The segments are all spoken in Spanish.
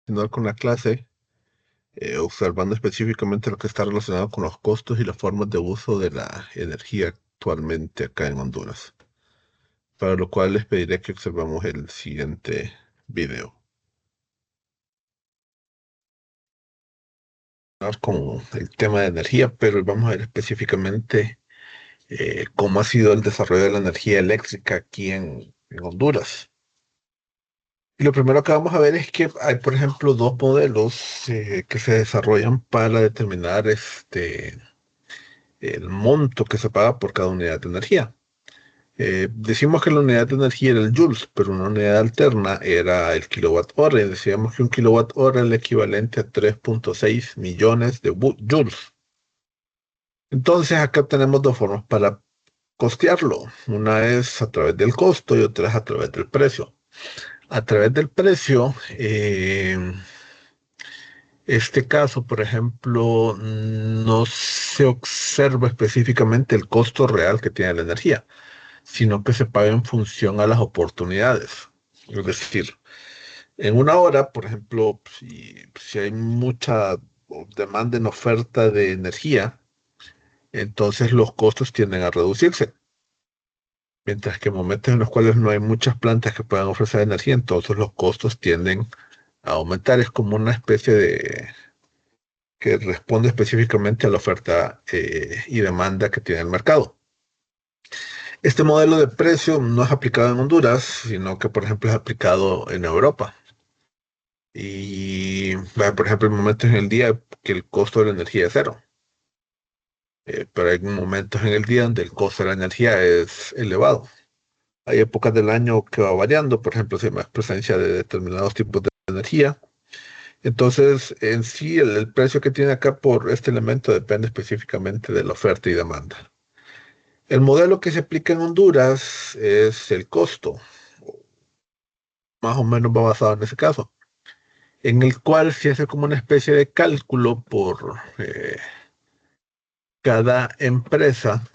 Continuar con la clase, observando específicamente lo que está relacionado con los costos y las formas de uso de la energía actualmente acá en Honduras, para lo cual les pediré que observemos el siguiente video. Vamos con el tema de energía, pero vamos a ver específicamente cómo ha sido el desarrollo de la energía eléctrica aquí en Honduras. Y lo primero que vamos a ver es que hay, por ejemplo, dos modelos que se desarrollan para determinar el monto que se paga por cada unidad de energía. Decimos que la unidad de energía era el joules, pero una unidad alterna era el kilowatt hora. Y decíamos que un kilowatt hora es el equivalente a 3,6 millones de joules. Entonces acá tenemos dos formas para costearlo. Una es a través del costo y otra es a través del precio. A través del precio, este caso, por ejemplo, no se observa específicamente el costo real que tiene la energía, sino que se paga en función a las oportunidades. Es decir, en una hora, por ejemplo, si hay mucha demanda en oferta de energía, entonces los costos tienden a reducirse. Mientras que en momentos en los cuales no hay muchas plantas que puedan ofrecer energía, entonces los costos tienden a aumentar. Es como una especie de que responde específicamente a la oferta y demanda que tiene el mercado. Este modelo de precio no es aplicado en Honduras, sino que, por ejemplo, es aplicado en Europa. Y, por ejemplo, hay momentos en el día que el costo de la energía es cero, pero hay momentos en el día donde el costo de la energía es elevado. Hay épocas del año que va variando, por ejemplo, si hay más presencia de determinados tipos de energía. Entonces, en sí, el precio que tiene acá por este elemento depende específicamente de la oferta y demanda. El modelo que se aplica en Honduras es el costo, más o menos va basado en ese caso, en el cual se hace como una especie de cálculo por cada empresa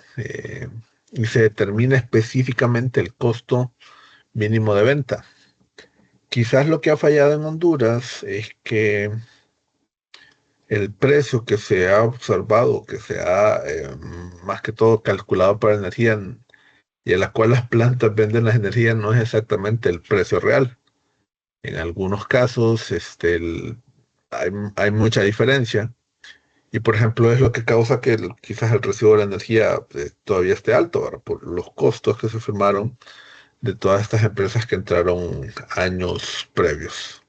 y se determina específicamente el costo mínimo de venta. Quizás lo que ha fallado en Honduras es que el precio que se ha observado, que se ha más que todo calculado para energía y a la cual las plantas venden las energías no es exactamente el precio real. En algunos casos hay mucha diferencia y, por ejemplo, es lo que causa que quizás el recibo de la energía todavía esté alto, ¿verdad? Por los costos que se firmaron de todas estas empresas que entraron años previos.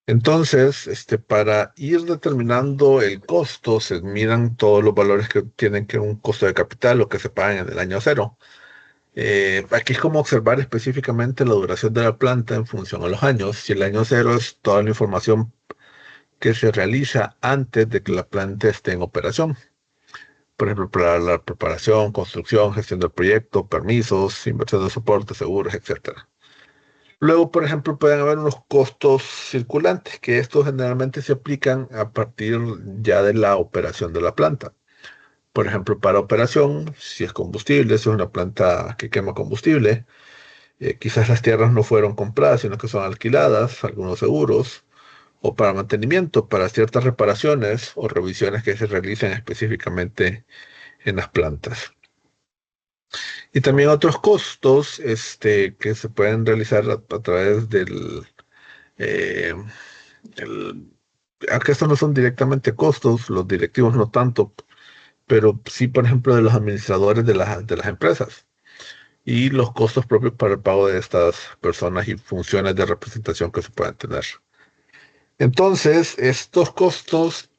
Entonces, para ir determinando el costo, se miran todos los valores que tienen que un costo de capital o que se pagan en el año cero. Aquí es como observar específicamente la duración de la planta en función a los años. Si el año cero es toda la información que se realiza antes de que la planta esté en operación. Por ejemplo, para la preparación, construcción, gestión del proyecto, permisos, inversión de soporte, seguros, etcétera. Luego, por ejemplo, pueden haber unos costos circulantes, que estos generalmente se aplican a partir ya de la operación de la planta. Por ejemplo, para operación, si es combustible, si es una planta que quema combustible, quizás las tierras no fueron compradas, sino que son alquiladas, algunos seguros, o para mantenimiento, para ciertas reparaciones o revisiones que se realicen específicamente en las plantas. Y también otros costos que se pueden realizar a través eh, el- aunque estos no son directamente costos, los directivos no tanto, pero sí, por ejemplo, de los administradores de las empresas y los costos propios para el pago de estas personas y funciones de representación que se puedan tener. Entonces, estos costos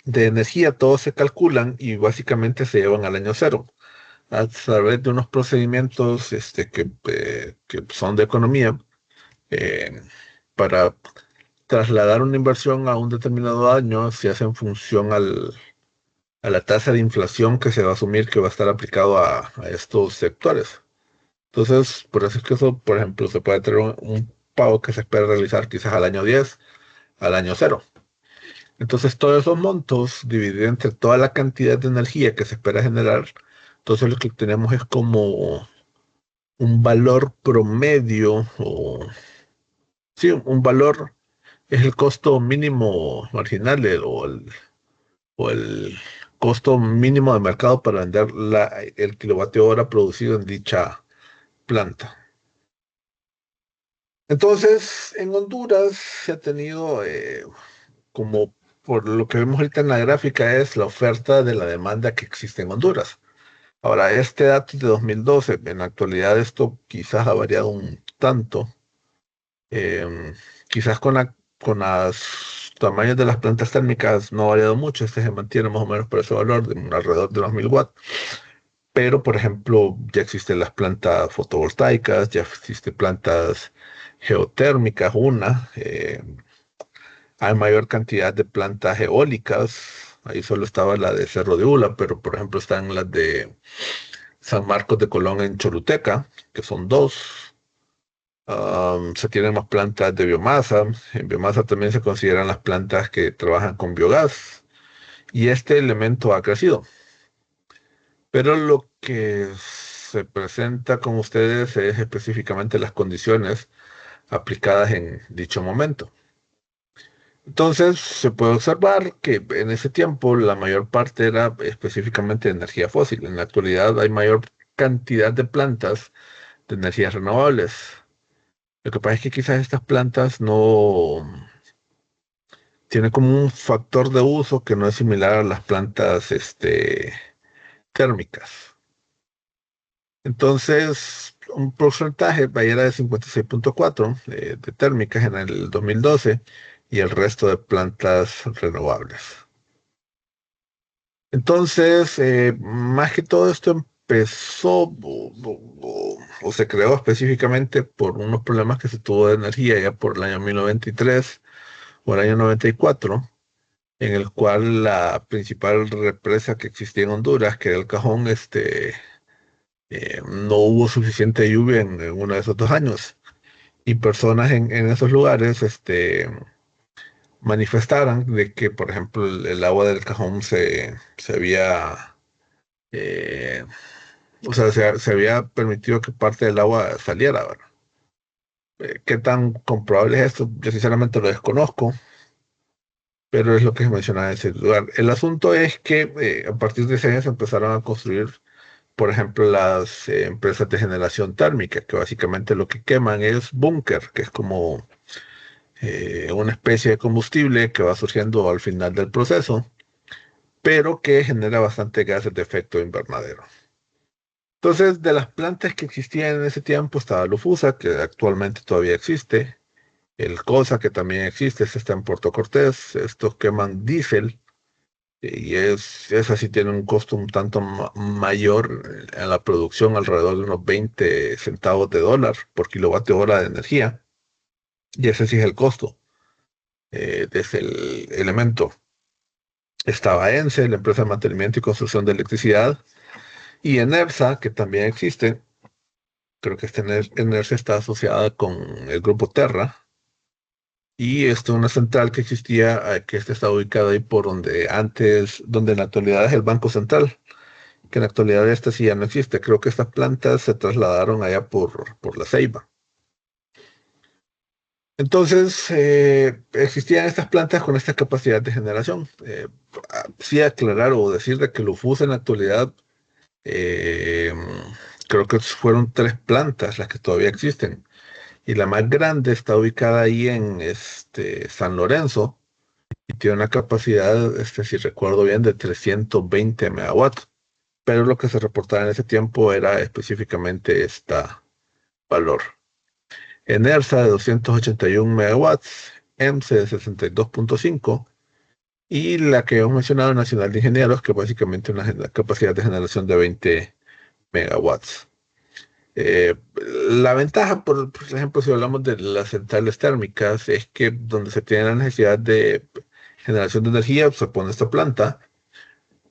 de energía todos se calculan y básicamente se llevan al año cero a través de unos procedimientos que son de economía eh, para trasladar una inversión a un determinado año se hace en función a la tasa de inflación que se va a asumir que va a estar aplicado a estos sectores. Entonces, por eso es que eso, por ejemplo, se puede tener un pago que se espera realizar quizás al año 10, al año cero. Entonces, todos esos montos divididos entre toda la cantidad de energía que se espera generar, entonces lo que tenemos es como un valor promedio o Sí, un valor es el costo mínimo marginal o el costo mínimo de mercado para vender el kilovatio hora producido en dicha planta. Entonces, en Honduras se ha tenido, como por lo que vemos ahorita en la gráfica, es la oferta de la demanda que existe en Honduras. Ahora, este dato es de 2012. En la actualidad esto quizás ha variado un tanto. Quizás con los tamaños de las plantas térmicas no ha variado mucho. Este se mantiene más o menos por ese valor, de alrededor de los 1000 watts. Pero, por ejemplo, ya existen las plantas fotovoltaicas, ya existen plantas geotérmicas, hay mayor cantidad de plantas eólicas. Ahí solo estaba la de Cerro de Ula, pero por ejemplo están las de San Marcos de Colón en Choluteca, que son dos. Se tienen más plantas de biomasa. En biomasa también se consideran las plantas que trabajan con biogás. Y este elemento ha crecido. Pero lo que se presenta con ustedes es específicamente las condiciones aplicadas en dicho momento. Entonces, se puede observar que en ese tiempo la mayor parte era específicamente de energía fósil. En la actualidad hay mayor cantidad de plantas de energías renovables. Lo que pasa es que quizás estas plantas no tienen como un factor de uso que no es similar a las plantas térmicas. Entonces, un porcentaje era de 56,4 de térmicas en el 2012 y el resto de plantas renovables. Entonces, más que todo esto empezó o se creó específicamente por unos problemas que se tuvo de energía ya por el año 1993 o el año 94, en el cual la principal represa que existía en Honduras, que era el Cajón, no hubo suficiente lluvia en uno de esos 2 años. Y personas en esos lugares manifestaron de que, por ejemplo, el agua del Cajón se había eh, o sea, se había permitido que parte del agua saliera, ¿verdad? ¿Qué tan comprobable es esto? Yo sinceramente lo desconozco, pero es lo que se menciona en ese lugar. El asunto es que a partir de ese año se empezaron a construir, por ejemplo, las empresas de generación térmica, que básicamente lo que queman es búnker, que es como una especie de combustible que va surgiendo al final del proceso, pero que genera bastante gases de efecto invernadero. Entonces, de las plantas que existían en ese tiempo estaba Lufusa, que actualmente todavía existe, el COSA, que también existe, este está en Puerto Cortés, estos queman diésel, y esa sí tiene un costo un tanto mayor en la producción, alrededor de unos 20 centavos de dólar por kilovatio hora de energía, y ese sí es el costo de ese elemento. Estaba ENCE, la empresa de mantenimiento y construcción de electricidad, y ENERSA, que también existe. Creo que esta energía está asociada con el grupo Terra. Y esto es una central que existía, que esta está ubicada ahí por donde antes, donde en la actualidad es el Banco Central, que en la actualidad esta sí ya no existe. Creo que estas plantas se trasladaron allá por La Ceiba. Entonces, existían estas plantas con esta capacidad de generación. Sí aclarar o decir de que Lufus en la actualidad, eh, creo que fueron 3 plantas las que todavía existen. Y la más grande está ubicada ahí en San Lorenzo y tiene una capacidad, si recuerdo bien, de 320 megawatts. Pero lo que se reportaba en ese tiempo era específicamente este valor. ENERSA de 281 megawatts, EMSE de 62,5 y la que hemos mencionado, Nacional de Ingenieros, que básicamente una capacidad de generación de 20 megawatts. Eh, la ventaja, por ejemplo, si hablamos de las centrales térmicas, es que donde se tiene la necesidad de generación de energía, se pone esta planta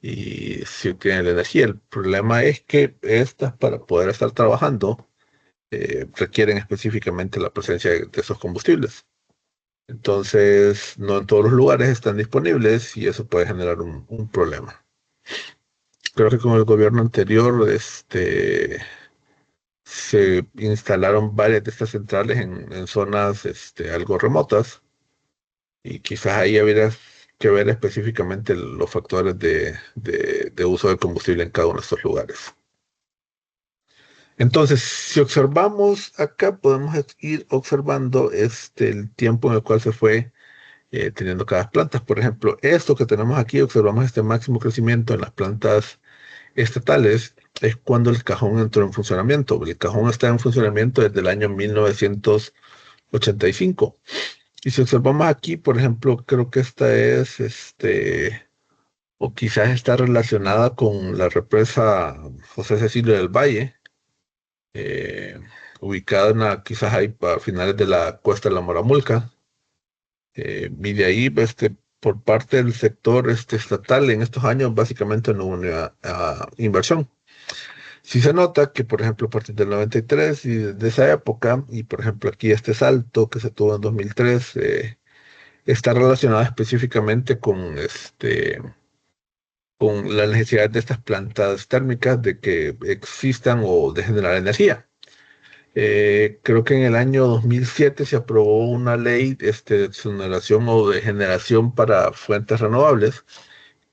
y se obtiene la energía. El problema es que estas, para poder estar trabajando, requieren específicamente la presencia de esos combustibles. Entonces, no en todos los lugares están disponibles y eso puede generar un problema. Creo que con el gobierno anterior, se instalaron varias de estas centrales en zonas algo remotas y quizás ahí habría que ver específicamente los factores de uso de combustible en cada uno de estos lugares. Entonces, si observamos acá, podemos ir observando el tiempo en el cual se fue teniendo cada planta. Por ejemplo, esto que tenemos aquí, observamos este máximo crecimiento en las plantas estatales, es cuando el cajón entró en funcionamiento. El cajón está en funcionamiento desde el año 1985. Y si observamos aquí, por ejemplo, creo que esta es, o quizás está relacionada con la represa José Cecilio del Valle, eh, ubicada quizás ahí a finales de la cuesta de la Moramulca. Y de ahí, por parte del sector estatal, en estos años básicamente no hubo una inversión. Sí se nota que, por ejemplo, a partir del 93 y desde esa época, y por ejemplo aquí este salto que se tuvo en 2003, está relacionado específicamente con la necesidad de estas plantas térmicas de que existan o de generar energía. Creo que en el año 2007 se aprobó una ley de exoneración o de generación para fuentes renovables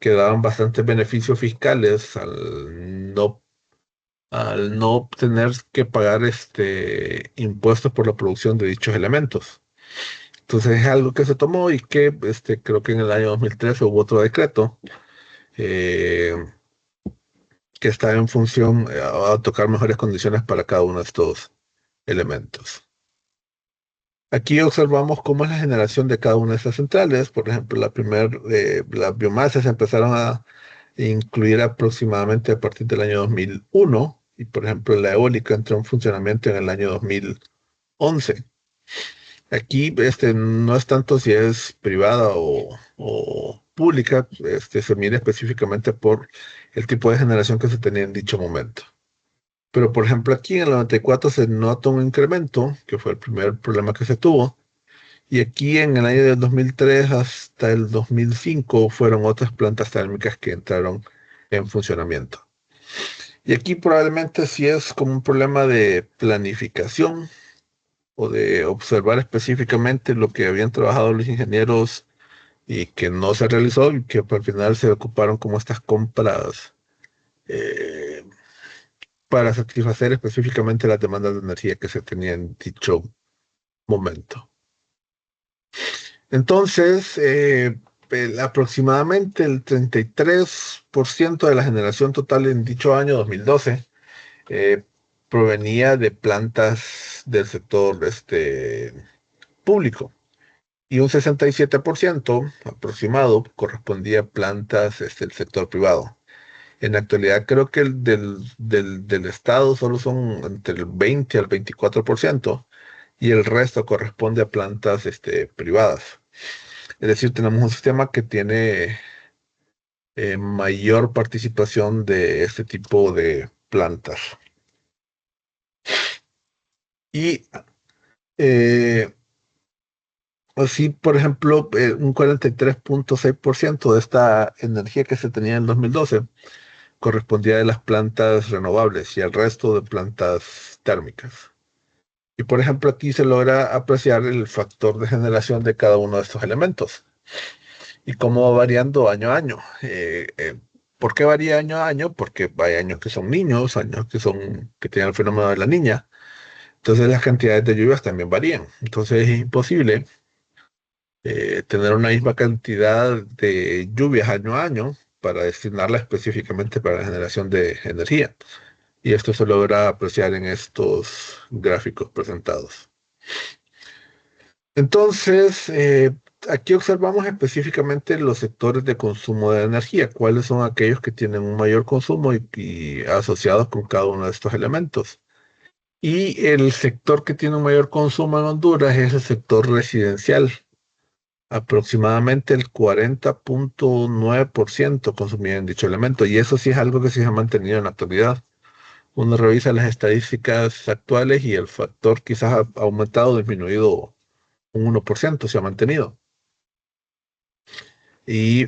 que daban bastantes beneficios fiscales al no tener que pagar impuestos por la producción de dichos elementos. Entonces es algo que se tomó y que creo que en el año 2013 hubo otro decreto eh, que está en función a tocar mejores condiciones para cada uno de estos elementos. Aquí observamos cómo es la generación de cada una de estas centrales. Por ejemplo, las biomasas empezaron a incluir aproximadamente a partir del año 2001 y, por ejemplo, la eólica entró en funcionamiento en el año 2011. Aquí no es tanto si es privada o pública, se mira específicamente por el tipo de generación que se tenía en dicho momento. Pero, por ejemplo, aquí en el 94 se nota un incremento, que fue el primer problema que se tuvo, y aquí en el año del 2003 hasta el 2005 fueron otras plantas térmicas que entraron en funcionamiento. Y aquí probablemente sí es como un problema de planificación o de observar específicamente lo que habían trabajado los ingenieros y que no se realizó y que al final se ocuparon como estas compras eh, para satisfacer específicamente las demandas de energía que se tenían en dicho momento. Entonces, aproximadamente el 33% de la generación total en dicho año 2012 eh, provenía de plantas del sector público y un 67% aproximado correspondía a plantas del sector privado. En la actualidad creo que el del Estado solo son entre el 20 al 24% y el resto corresponde a plantas privadas. Es decir, tenemos un sistema que tiene mayor participación de este tipo de plantas. Y eh, así, por ejemplo, un 43,6% de esta energía que se tenía en el 2012 correspondía de las plantas renovables y el resto de plantas térmicas. Y por ejemplo, aquí se logra apreciar el factor de generación de cada uno de estos elementos y cómo va variando año a año. ¿Por qué varía año a año? Porque hay años que son niños, años que tienen el fenómeno de la niña. Entonces las cantidades de lluvias también varían. Entonces es imposible tener una misma cantidad de lluvias año a año para destinarla específicamente para la generación de energía. Y esto se logra apreciar en estos gráficos presentados. Entonces, aquí observamos específicamente los sectores de consumo de energía, cuáles son aquellos que tienen un mayor consumo y asociados con cada uno de estos elementos. Y el sector que tiene un mayor consumo en Honduras es el sector residencial. Aproximadamente el 40,9% consumía en dicho elemento, y eso sí es algo que sí se ha mantenido en la actualidad. Uno revisa las estadísticas actuales y el factor quizás ha aumentado o disminuido un 1%, se ha mantenido. Y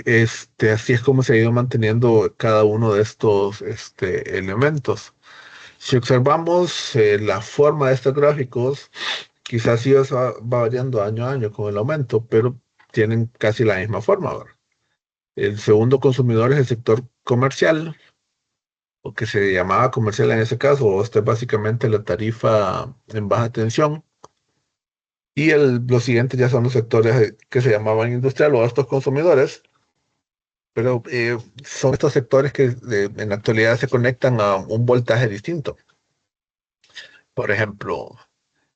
así es como se ha ido manteniendo cada uno de estos elementos. Si observamos la forma de estos gráficos, quizás sí va variando año a año con el aumento, pero tienen casi la misma forma ahora. El segundo consumidor es el sector comercial, o que se llamaba comercial en ese caso, o esta es básicamente la tarifa en baja tensión. Y los siguientes ya son los sectores que se llamaban industrial o estos consumidores, pero son estos sectores que en la actualidad se conectan a un voltaje distinto. Por ejemplo,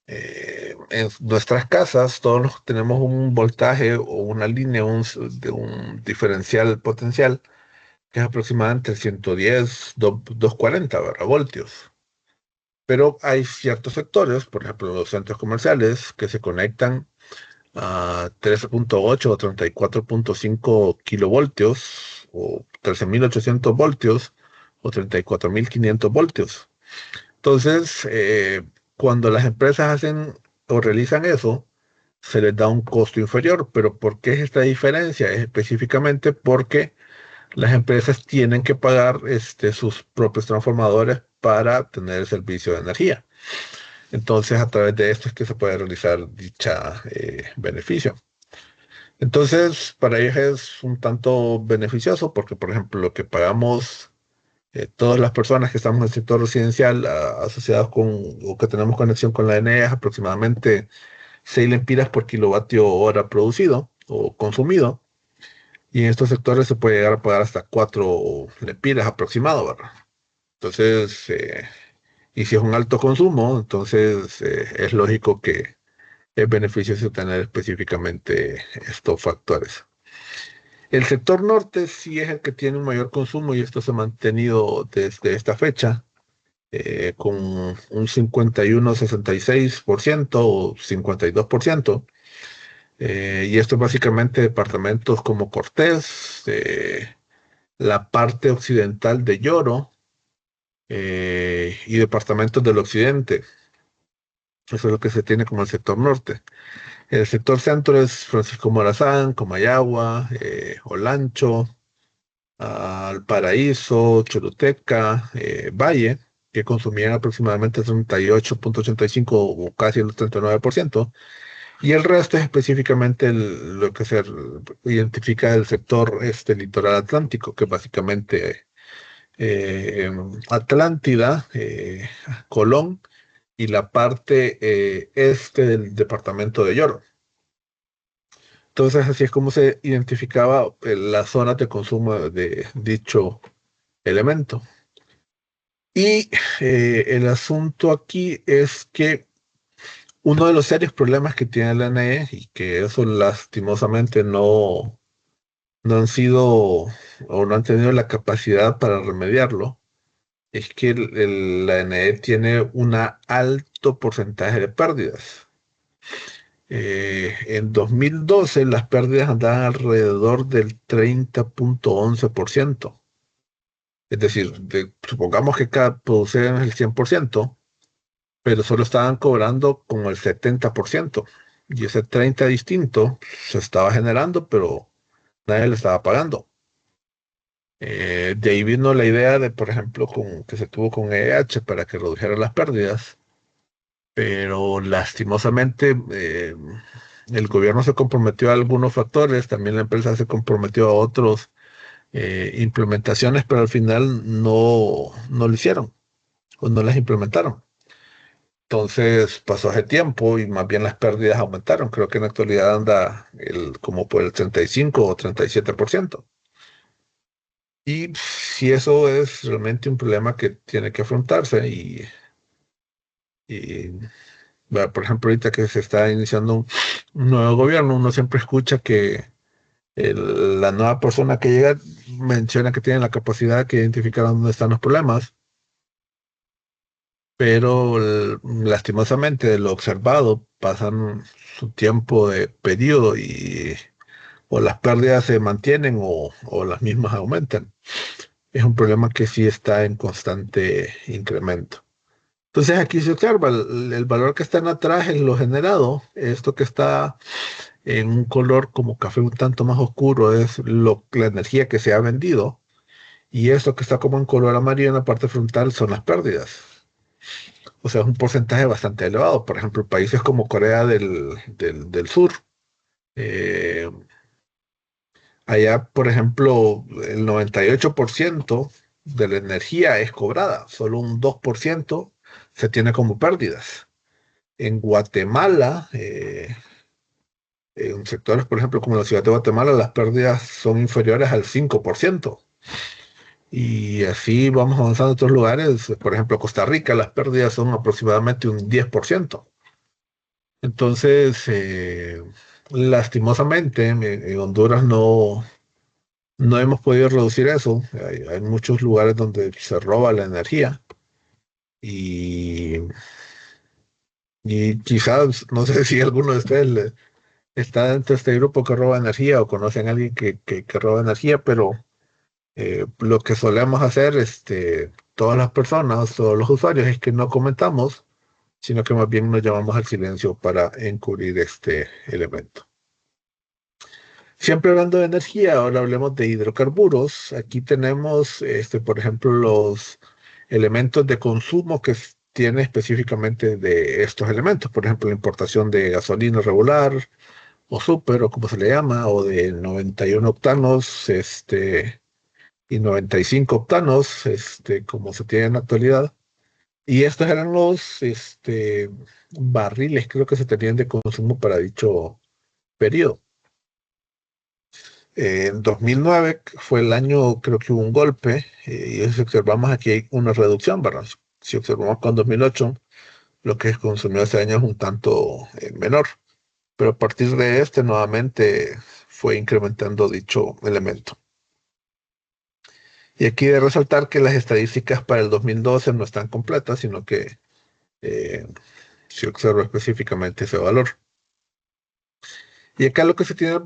en nuestras casas todos tenemos un voltaje o una línea de un diferencial potencial que es aproximadamente 110, 240, ¿verdad? Voltios. Pero hay ciertos sectores, por ejemplo, los centros comerciales, que se conectan a 13.8 o 34.5 kilovoltios o 13.800 voltios o 34.500 voltios. Entonces, cuando las empresas hacen o realizan eso, se les da un costo inferior. Pero ¿por qué es esta diferencia? Es específicamente porque las empresas tienen que pagar sus propios transformadores para tener el servicio de energía. Entonces, a través de esto es que se puede realizar dicha beneficio. Entonces, para ellos es un tanto beneficioso porque, por ejemplo, lo que pagamos todas las personas que estamos en el sector residencial asociados con o que tenemos conexión con la ENE es aproximadamente 6 lempiras por kilovatio hora producido o consumido. Y en estos sectores se puede llegar a pagar hasta 4 lempiras aproximado, ¿verdad? Entonces, y si es un alto consumo, entonces es lógico que es beneficioso tener específicamente estos factores. El sector norte sí es el que tiene un mayor consumo y esto se ha mantenido desde esta fecha con un 51,66% o 52%. Y esto es básicamente departamentos como Cortés, la parte occidental de Lloro y departamentos del occidente. Eso es lo que se tiene como el sector norte. El sector centro es Francisco Morazán, Comayagua, Olancho, Paraíso, Choluteca, Valle, que consumían aproximadamente 38.85 o casi el 39%. Y el resto es específicamente lo que se identifica del sector litoral atlántico, que básicamente Atlántida, Colón y la parte este del departamento de Lloro. Entonces, así es como se identificaba las zonas de consumo de dicho elemento. Y el asunto aquí es que uno de los serios problemas que tiene la NE y que eso lastimosamente no han sido o no han tenido la capacidad para remediarlo, es que la NE tiene un alto porcentaje de pérdidas. En 2012 las pérdidas andaban alrededor del 30.11%. Es decir, supongamos que cada producen el 100%, pero solo estaban cobrando como el 70%. Y ese 30 distinto se estaba generando, pero nadie le estaba pagando. De ahí vino la idea de, por ejemplo, que se tuvo con EH para que redujera las pérdidas, pero lastimosamente el gobierno se comprometió a algunos factores, también la empresa se comprometió a otros implementaciones, pero al final no lo hicieron o no las implementaron. Entonces pasó hace tiempo y más bien las pérdidas aumentaron. Creo que en la actualidad anda como por el 35 o 37%. Y si eso es realmente un problema que tiene que afrontarse y bueno, por ejemplo, ahorita que se está iniciando un nuevo gobierno, uno siempre escucha que la nueva persona que llega menciona que tiene la capacidad de identificar dónde están los problemas, pero lastimosamente de lo observado pasan su tiempo de periodo y o las pérdidas se mantienen o las mismas aumentan. Es un problema que sí está en constante incremento. Entonces aquí se observa el valor que está en atrás en lo generado, esto que está en un color como café un tanto más oscuro es la energía que se ha vendido y esto que está como en color amarillo en la parte frontal son las pérdidas. O sea, es un porcentaje bastante elevado. Por ejemplo, países como Corea del Sur, eh, allá, por ejemplo, el 98% de la energía es cobrada, solo un 2% se tiene como pérdidas. En Guatemala, en sectores, por ejemplo, como la ciudad de Guatemala, las pérdidas son inferiores al 5%. Y así vamos avanzando en otros lugares. Por ejemplo, Costa Rica, las pérdidas son aproximadamente un 10%. Entonces, lastimosamente, en Honduras no hemos podido reducir eso. Hay muchos lugares donde se roba la energía y, y quizás, no sé si alguno de ustedes está dentro de este grupo que roba energía o conocen a alguien que roba energía, pero lo que solemos hacer, todas las personas, todos los usuarios, es que no comentamos, sino que más bien nos llamamos al silencio para encubrir este elemento. Siempre hablando de energía, ahora hablemos de hidrocarburos. Aquí tenemos, por ejemplo, los elementos de consumo que tiene específicamente de estos elementos. Por ejemplo, la importación de gasolina regular o super, o como se le llama, o de 91 octanos, y 95 octanos, como se tiene en la actualidad. Y estos eran los, barriles, creo que se tenían de consumo para dicho periodo. En 2009 fue el año, creo que hubo un golpe, y si observamos aquí hay una reducción, ¿verdad? Si observamos con 2008, lo que consumió ese año es un tanto menor, pero a partir de este nuevamente fue incrementando dicho elemento. Y aquí de resaltar que las estadísticas para el 2012 no están completas, sino que eh, se observa específicamente ese valor. Y acá lo que se tiene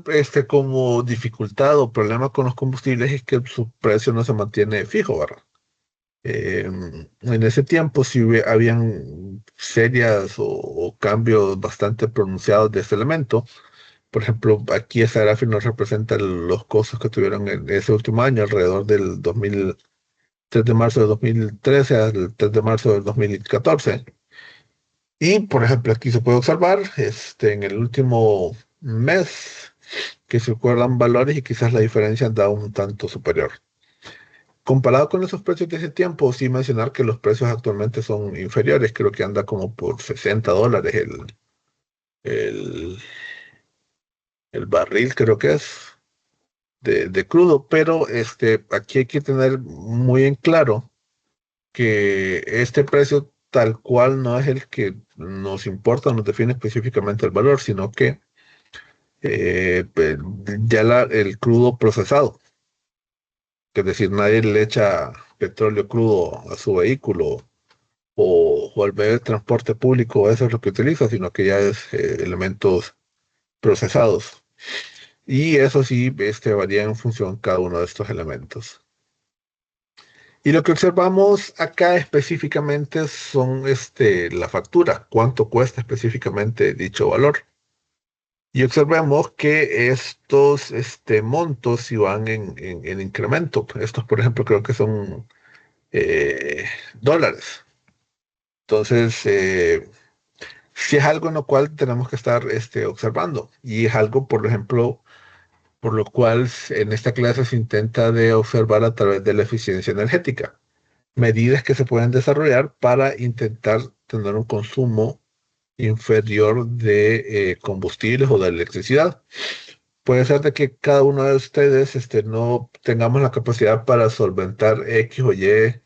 como dificultad o problema con los combustibles es que su precio no se mantiene fijo, ¿verdad? En ese tiempo sí habían serias o cambios bastante pronunciados de este elemento. Por ejemplo, aquí esa gráfica nos representa los costos que tuvieron en ese último año, alrededor del 3 de marzo de 2013 al 3 de marzo del 2014. Y, por ejemplo, aquí se puede observar en el último mes que se acuerdan valores y quizás la diferencia anda un tanto superior. Comparado con esos precios de ese tiempo, sí mencionar que los precios actualmente son inferiores. Creo que anda como por $60 el, el barril, creo que es, de crudo. Pero aquí hay que tener muy en claro que este precio tal cual no es el que nos importa, nos define específicamente el valor, sino que ya el crudo procesado, que es decir, nadie le echa petróleo crudo a su vehículo o al medio de transporte público, eso es lo que utiliza, sino que ya es elementos procesados. Y eso sí, varía en función de cada uno de estos elementos. Y lo que observamos acá específicamente son la factura, cuánto cuesta específicamente dicho valor. Y observemos que estos montos si van en incremento. Estos, por ejemplo, creo que son eh, dólares. Entonces, si es algo en lo cual tenemos que estar observando. Y es algo, por ejemplo, por lo cual en esta clase se intenta de observar a través de la eficiencia energética. Medidas que se pueden desarrollar para intentar tener un consumo inferior de combustibles o de electricidad. Puede ser de que cada uno de ustedes no tengamos la capacidad para solventar X o Y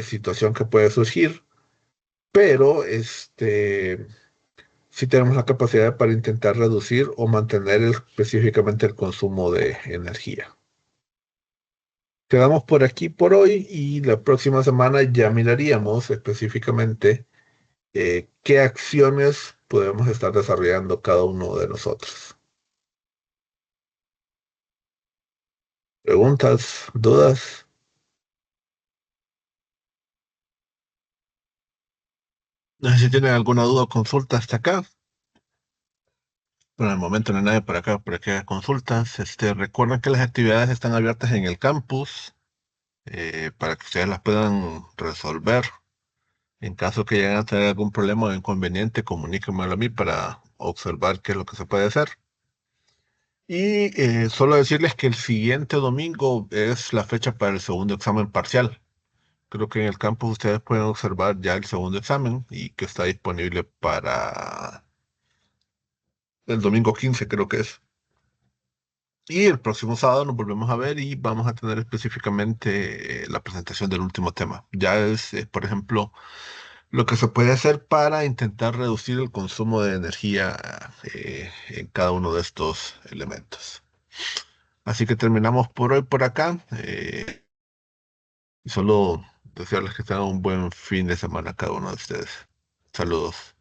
situación que puede surgir, pero sí tenemos la capacidad para intentar reducir o mantener específicamente el consumo de energía. Quedamos por aquí por hoy y la próxima semana ya miraríamos específicamente qué acciones podemos estar desarrollando cada uno de nosotros. ¿Preguntas? ¿Dudas? No sé si tienen alguna duda o consulta hasta acá. Por el momento no hay nadie por acá, por aquí hay consultas. Recuerden que las actividades están abiertas en el campus para que ustedes las puedan resolver. En caso que lleguen a tener algún problema o inconveniente, comuníquenmelo a mí para observar qué es lo que se puede hacer. Y solo decirles que el siguiente domingo es la fecha para el segundo examen parcial. Creo que en el campus ustedes pueden observar ya el segundo examen y que está disponible para el domingo 15, creo que es. Y el próximo sábado nos volvemos a ver y vamos a tener específicamente la presentación del último tema. Ya es, por ejemplo, lo que se puede hacer para intentar reducir el consumo de energía en cada uno de estos elementos. Así que terminamos por hoy por acá. Y solo desearles que tengan un buen fin de semana cada uno de ustedes. Saludos.